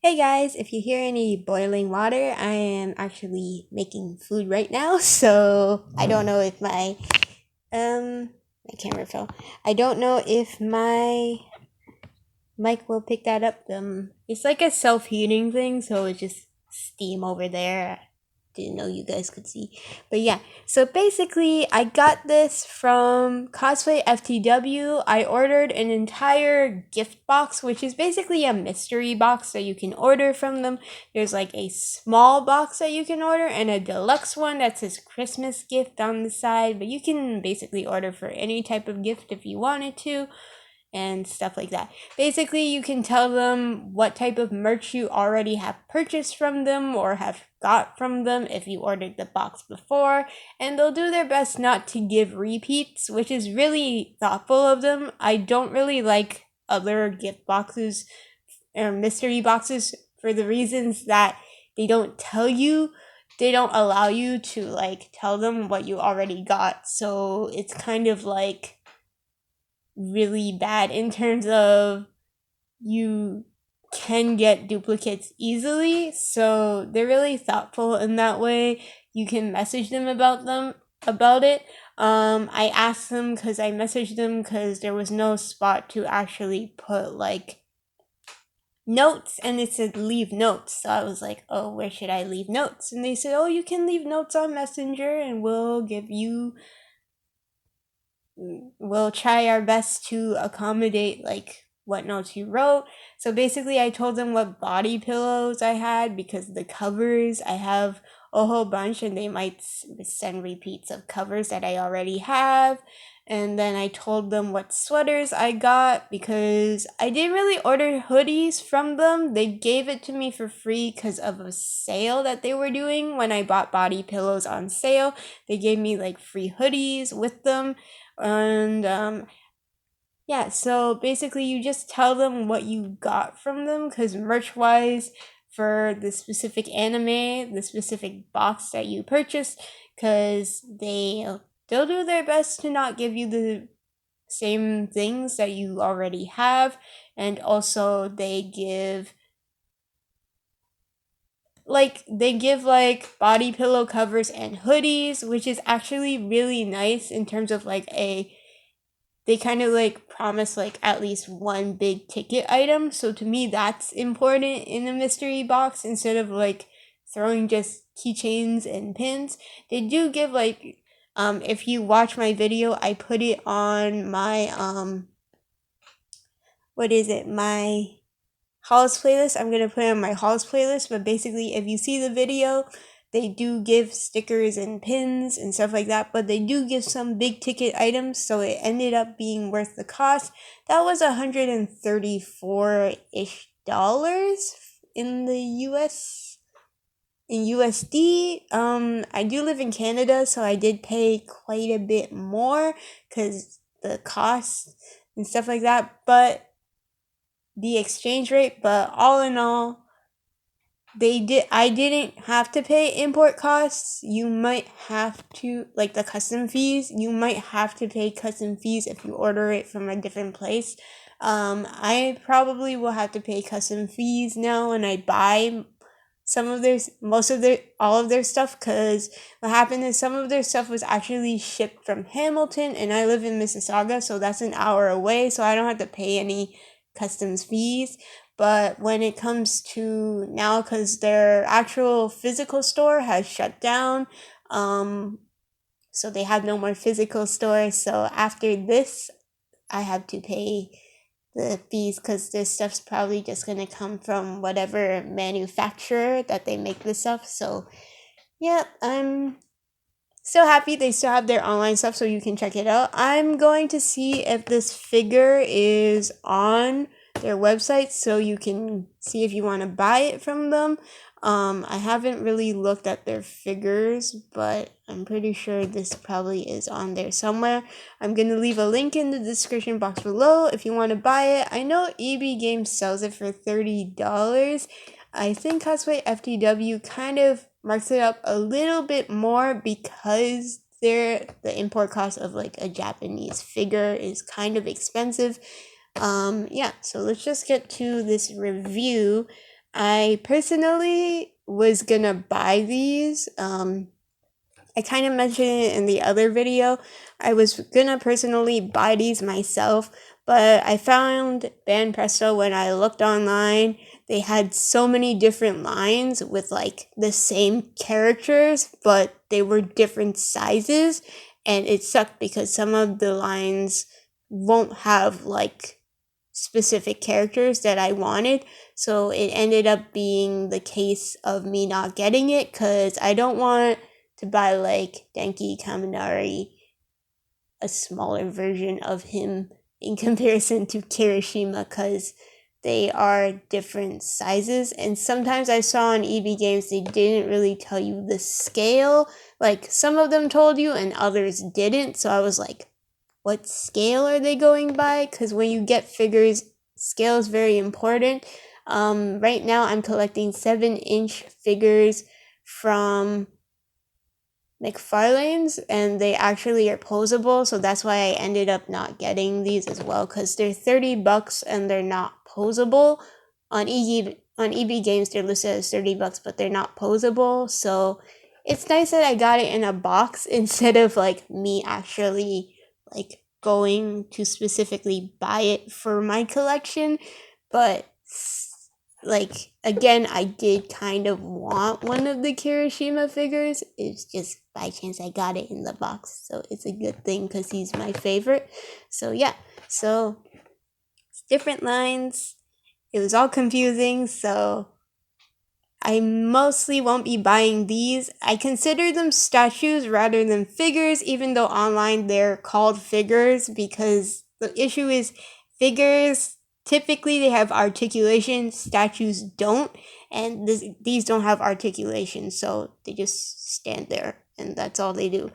Hey guys, if you hear any boiling water, I am actually making food right now, so I don't know if my camera fell. I don't know if my mic will pick that up. It's like a self-heating thing, so it's just steam over there. Didn't know you guys could see. But yeah, so basically I got this from Cosplay FTW. I ordered an entire gift box, which is basically a mystery box that you can order from them. There's like a small box that you can order and a deluxe one that says Christmas gift on the side, but you can basically order for any type of gift if you wanted to and stuff like that. Basically, you can tell them what type of merch you already have purchased from them or have got from them if you ordered the box before, and they'll do their best not to give repeats, which is really thoughtful of them. I don't really like other gift boxes or mystery boxes for the reasons that they don't tell you, they don't allow you to like tell them what you already got. So it's kind of like really bad in terms of you can get duplicates easily, so they're really thoughtful in that way. You can message them about it. I asked them because I messaged them because there was no spot to actually put like notes, and it said leave notes, so I was like, oh, where should I leave notes? And they said, oh, you can leave notes on Messenger and we'll try our best to accommodate like what notes you wrote. So basically I told them what body pillows I had because the covers I have a whole bunch and they might send repeats of covers that I already have. And then I told them what sweaters I got because I didn't really order hoodies from them. They gave it to me for free because of a sale that they were doing when I bought body pillows on sale. They gave me like free hoodies with them. And yeah, so basically you just tell them what you got from them because merch wise for the specific anime, the specific box that you purchased, because they'll do their best to not give you the same things that you already have, and also they give like body pillow covers and hoodies, which is actually really nice in terms of like they kind of like promise like at least one big ticket item. So to me, that's important in a mystery box instead of like throwing just keychains and pins. They do give like, if you watch my video, I put it on my, my hauls playlist. I'm going to put it on my hauls playlist, but basically if you see the video, they do give stickers and pins and stuff like that, but they do give some big ticket items, so it ended up being worth the cost. That was $134-ish in the US in USD. I do live in Canada, so I did pay quite a bit more because the cost and stuff like that, but the exchange rate, but all in all, I didn't have to pay import costs. You might have to, like the custom fees, you might have to pay custom fees if you order it from a different place. I probably will have to pay custom fees now when I buy all of their stuff, because what happened is some of their stuff was actually shipped from Hamilton and I live in Mississauga, so that's an hour away, so I don't have to pay any customs fees. But when it comes to now, because their actual physical store has shut down, so they have no more physical stores. So after this, I have to pay the fees because this stuff's probably just gonna come from whatever manufacturer that they make this stuff. So yeah, I'm still happy they still have their online stuff so you can check it out. I'm going to see if this figure is on their website so you can see if you want to buy it from them. I haven't really looked at their figures, but I'm pretty sure this probably is on there somewhere. I'm going to leave a link in the description box below if you want to buy it. I know EB Games sells it for $30. I think Cosplay FTW kind of marks it up a little bit more because the import cost of like a Japanese figure is kind of expensive. Yeah, so let's just get to this review. I personally was gonna buy these. I kind of mentioned it in the other video. I was gonna personally buy these myself, but I found Ban Presto when I looked online. They had so many different lines with like the same characters, but they were different sizes, and it sucked because some of the lines won't have like specific characters that I wanted. So it ended up being the case of me not getting it because I don't want to buy like Denki Kaminari, a smaller version of him in comparison to Kirishima, because they are different sizes. And sometimes I saw on EB Games they didn't really tell you the scale. Like some of them told you and others didn't. So I was like, what scale are they going by? Because when you get figures, scale is very important. Right now I'm collecting 7-inch figures from McFarlane's, and they actually are posable, so that's why I ended up not getting these as well, because they're $30 and they're not posable. On EB Games they're listed as $30, but they're not posable, so it's nice that I got it in a box instead of like me actually like going to specifically buy it for my collection. But like again, I did kind of want one of the Kirishima figures. It's just by chance I got it in the box, so it's a good thing because he's my favorite. So yeah, so it's different lines. It was all confusing, so I mostly won't be buying these. I consider them statues rather than figures, even though online they're called figures, because the issue is figures, typically they have articulation, statues don't, and these don't have articulation, so they just stand there, and that's all they do.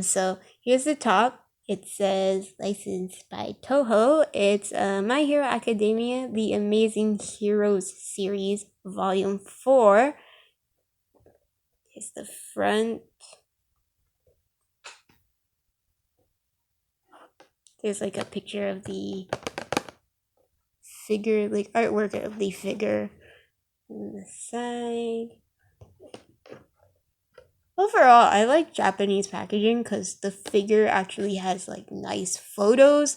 So here's the top. It says licensed by Toho. It's My Hero Academia, The Amazing Heroes Series, Volume 4. Here's the front. There's like a picture of the figure, like artwork of the figure on the side. Overall, I like Japanese packaging because the figure actually has like nice photos.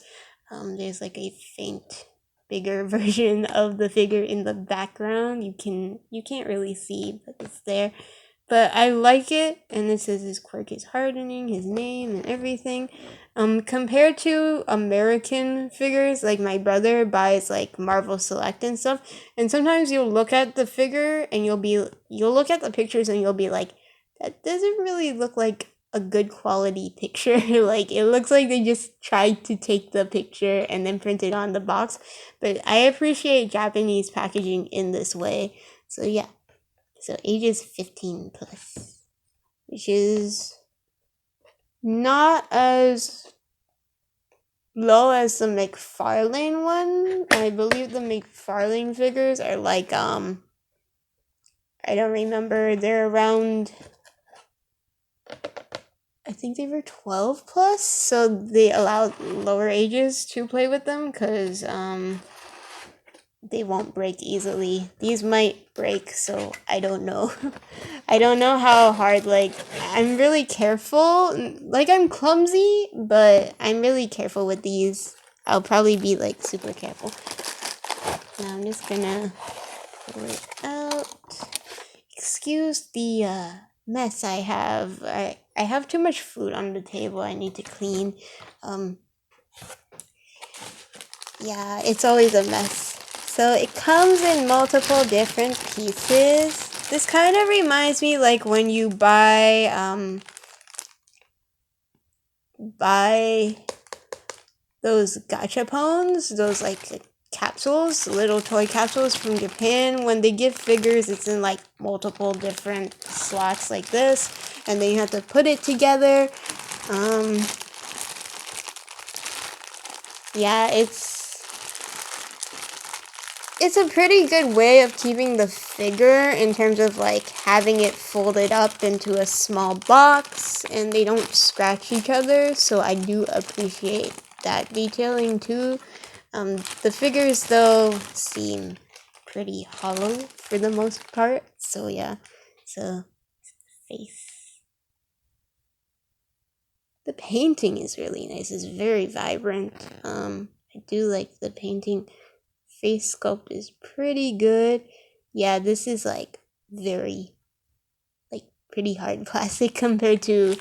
There's like a faint, bigger version of the figure in the background. You can't really see, but it's there. But I like it, and it says his quirk is hardening, his name and everything. Compared to American figures, like my brother buys like Marvel Select and stuff, and sometimes you'll look at the figure and you'll look at the pictures and you'll be like, that doesn't really look like a good quality picture. Like it looks like they just tried to take the picture and then print it on the box. But I appreciate Japanese packaging in this way. So yeah. So ages 15 plus, which is not as low as the McFarlane one. I believe the McFarlane figures are like I don't remember, they're around, I think they were 12 plus, so they allowed lower ages to play with them because they won't break easily. These might break, so I don't know. I don't know how hard, like, I'm really careful. Like, I'm clumsy, but I'm really careful with these. I'll probably be, like, super careful. Now I'm just gonna pull it out. Excuse the mess I have. I have too much food on the table I need to clean. Yeah, it's always a mess. So it comes in multiple different pieces. This kind of reminds me like when you buy those gachapons, those like capsules, little toy capsules from Japan. When they give figures, it's in like multiple different slots like this, and then you have to put it together. Yeah, it's a pretty good way of keeping the figure in terms of like having it folded up into a small box and they don't scratch each other, so I do appreciate that detailing too. The figures though seem pretty hollow for the most part. So yeah, so face. The painting is really nice. It's very vibrant. I do like the painting. Face sculpt is pretty good. Yeah, this is like very, like, pretty hard plastic compared to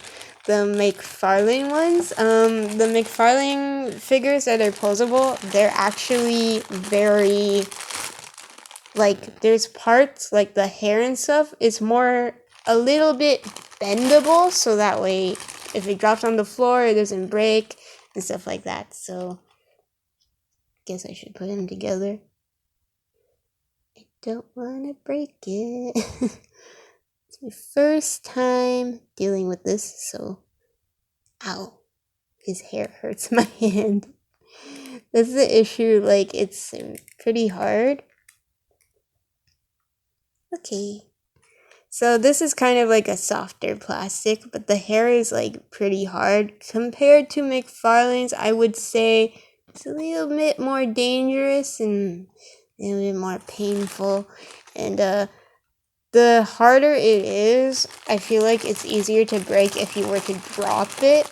the McFarlane ones. The McFarlane figures that are posable, they're actually very, like, there's parts like the hair and stuff is more a little bit bendable, so that way if it drops on the floor it doesn't break and stuff like that. So guess I should put them together. I don't want to break it. It's my first time dealing with this, so ow, his hair hurts my hand. That's the issue, like, it's pretty hard. Okay. So this is kind of like a softer plastic, but the hair is like pretty hard. Compared to McFarlane's, I would say it's a little bit more dangerous and a little bit more painful. And the harder it is, I feel like it's easier to break if you were to drop it.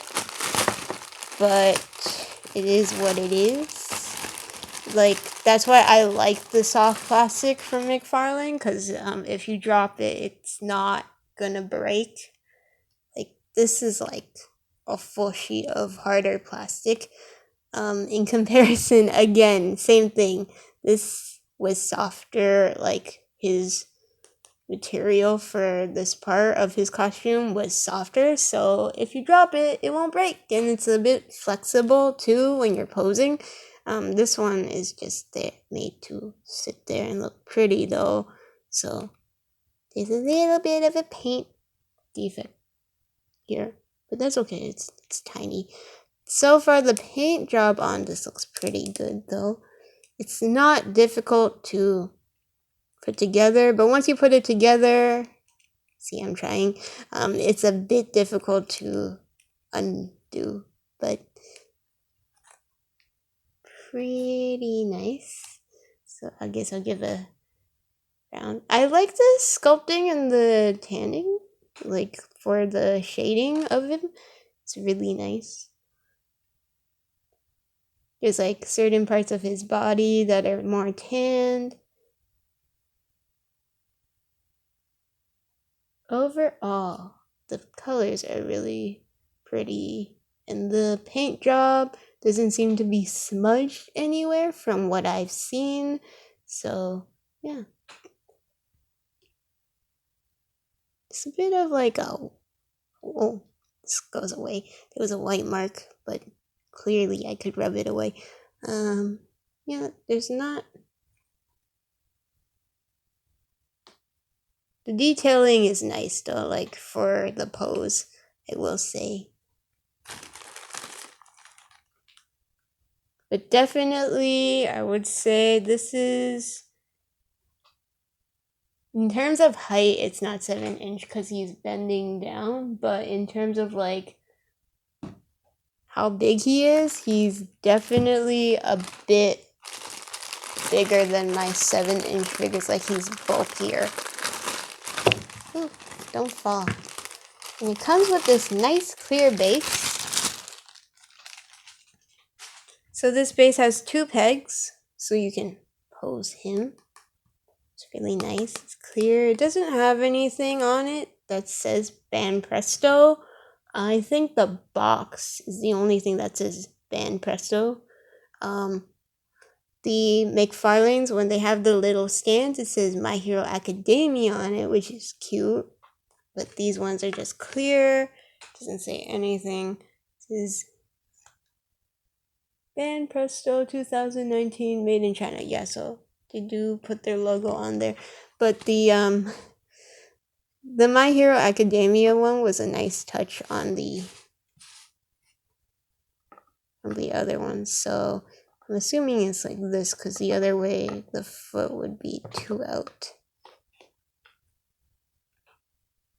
But it is what it is. Like, that's why I like the soft plastic from McFarlane, because if you drop it, it's not gonna break. Like, this is like a full sheet of harder plastic. In comparison, again, same thing. This was softer, like, his material for this part of his costume was softer, so if you drop it, it won't break, and it's a bit flexible too when you're posing. This one is just made to sit there and look pretty though, so there's a little bit of a paint defect here, but that's okay, it's tiny. So far the paint job on this looks pretty good though. It's not difficult to put together, but once you put it together, see, I'm trying, it's a bit difficult to undo, but pretty nice. So I guess I'll give a round. I like the sculpting and the tanning, like for the shading of him. It's really nice. There's like certain parts of his body that are more tanned. Overall, the colors are really pretty, and the paint job doesn't seem to be smudged anywhere from what I've seen. So, yeah. It's a bit of like a... Oh, this goes away. There was a white mark, but clearly I could rub it away. Yeah, there's not... The detailing is nice though, like for the pose, I will say. But definitely, I would say this is... In terms of height, it's not 7-inch because he's bending down, but in terms of like how big he is, he's definitely a bit bigger than my 7-inch figures. Like, he's bulkier. Ooh, don't fall. And it comes with this nice clear base. So this base has 2 pegs, so you can pose him. It's really nice. It's clear. It doesn't have anything on it that says Ban Presto. I think the box is the only thing that says Ban Presto. The McFarlanes, when they have the little stands, it says My Hero Academia on it, which is cute. But these ones are just clear. Doesn't say anything. It says Ban Presto 2019, made in China. Yeah, so they do put their logo on there. But the My Hero Academia one was a nice touch on the other ones. So I'm assuming it's like this, because the other way the foot would be 2 out.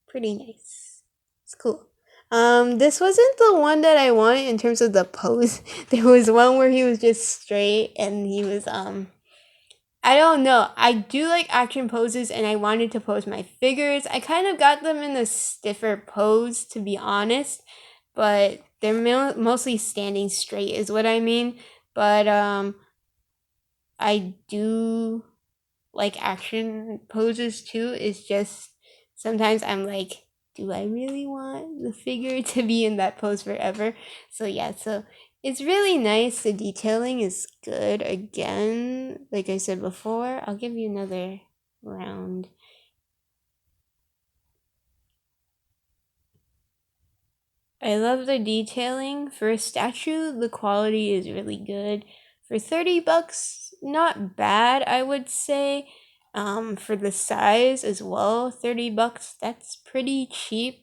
Pretty nice. It's cool. This wasn't the one that I wanted in terms of the pose. There was one where he was just straight and he was I don't know. I do like action poses and I wanted to pose my figures. I kind of got them in a stiffer pose, to be honest, but they're mostly standing straight is what I mean. But I do like action poses too. It's just sometimes I'm like, do I really want the figure to be in that pose forever? So yeah, so it's really nice. The detailing is good. Again, like I said before, I'll give you another round. I love the detailing. For a statue, the quality is really good. For 30 bucks, not bad, I would say. For the size as well, 30 bucks, that's pretty cheap.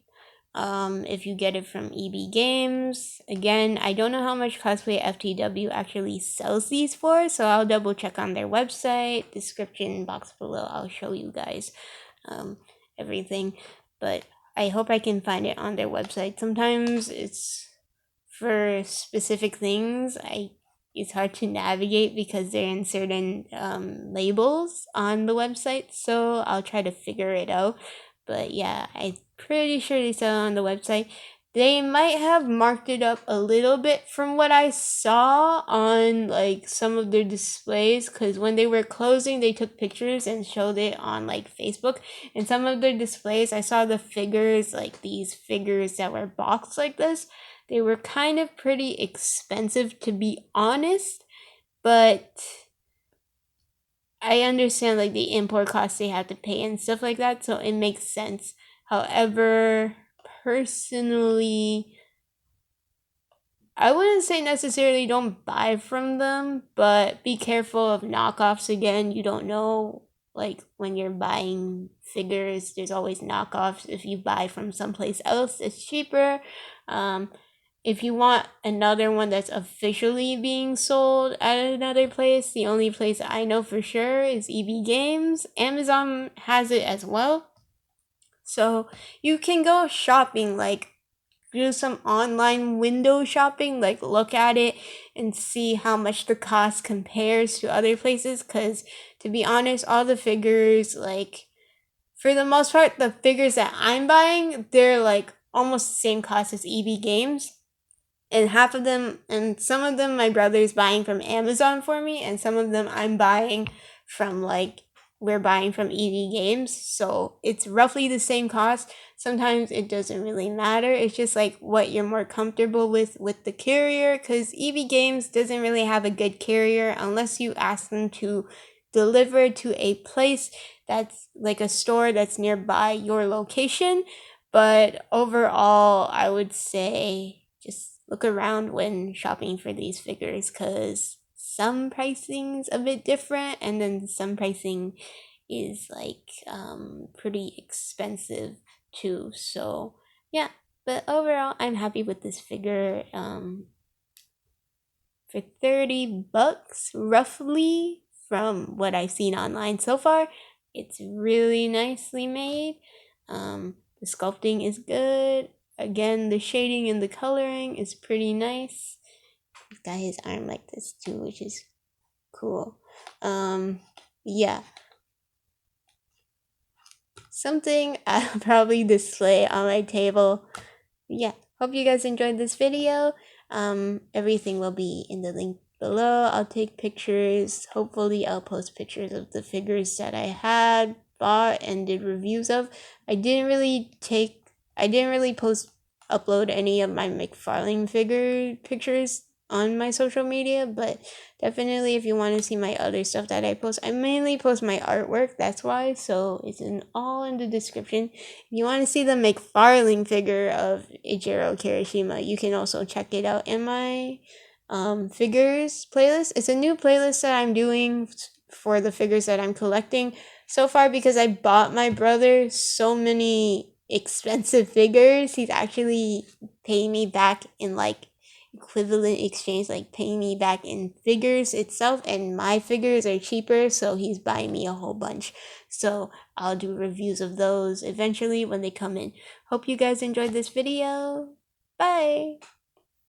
If you get it from EB Games. Again, I don't know how much Cosplay FTW actually sells these for, so I'll double check on their website, description box below. I'll show you guys everything. But I hope I can find it on their website. Sometimes it's for specific things. It's hard to navigate because they're in certain labels on the website. So I'll try to figure it out. But yeah, I'm pretty sure they sell it on the website. They might have marked it up a little bit from what I saw on like some of their displays, because when they were closing they took pictures and showed it on like Facebook. And some of their displays I saw the figures, like these figures that were boxed like this. They were kind of pretty expensive, to be honest, but I understand like the import costs they have to pay and stuff like that, so it makes sense. However, personally, I wouldn't say necessarily don't buy from them, but be careful of knockoffs. Again, you don't know, like when you're buying figures, there's always knockoffs. If you buy from someplace else, it's cheaper. If you want another one that's officially being sold at another place, the only place I know for sure is EB Games. Amazon has it as well. So you can go shopping, like do some online window shopping, like look at it and see how much the cost compares to other places. Because to be honest, all the figures, like for the most part, the figures that I'm buying, they're like almost the same cost as EB Games. And half of them, and some of them my brother's buying from Amazon for me, and some of them I'm buying from like we're buying from EV Games. So it's roughly the same cost. Sometimes it doesn't really matter. It's just like what you're more comfortable with the carrier, because EV Games doesn't really have a good carrier unless you ask them to deliver to a place that's like a store that's nearby your location. But overall, I would say just look around when shopping for these figures, because some pricing's a bit different and then some pricing is like pretty expensive too. So yeah, but overall I'm happy with this figure. For 30 bucks roughly, from what I've seen online so far, it's really nicely made. The sculpting is good. Again, the shading and the coloring is pretty nice. He's got his arm like this too, which is cool. Yeah. Something I'll probably display on my table. Yeah. Hope you guys enjoyed this video. Everything will be in the link below. I'll take pictures. Hopefully I'll post pictures of the figures that I had bought and did reviews of. I didn't really upload any of my McFarlane figure pictures on my social media, but definitely if you want to see my other stuff that I post, I mainly post my artwork, that's why, so it's all in the description. If you want to see the McFarlane figure of Ijiro Kirishima, you can also check it out in my figures playlist. It's a new playlist that I'm doing for the figures that I'm collecting so far, because I bought my brother so many expensive figures. He's actually paying me back in like equivalent exchange, like paying me back in figures itself, and my figures are cheaper, so he's buying me a whole bunch. So I'll do reviews of those eventually when they come in. Hope you guys enjoyed this video. Bye.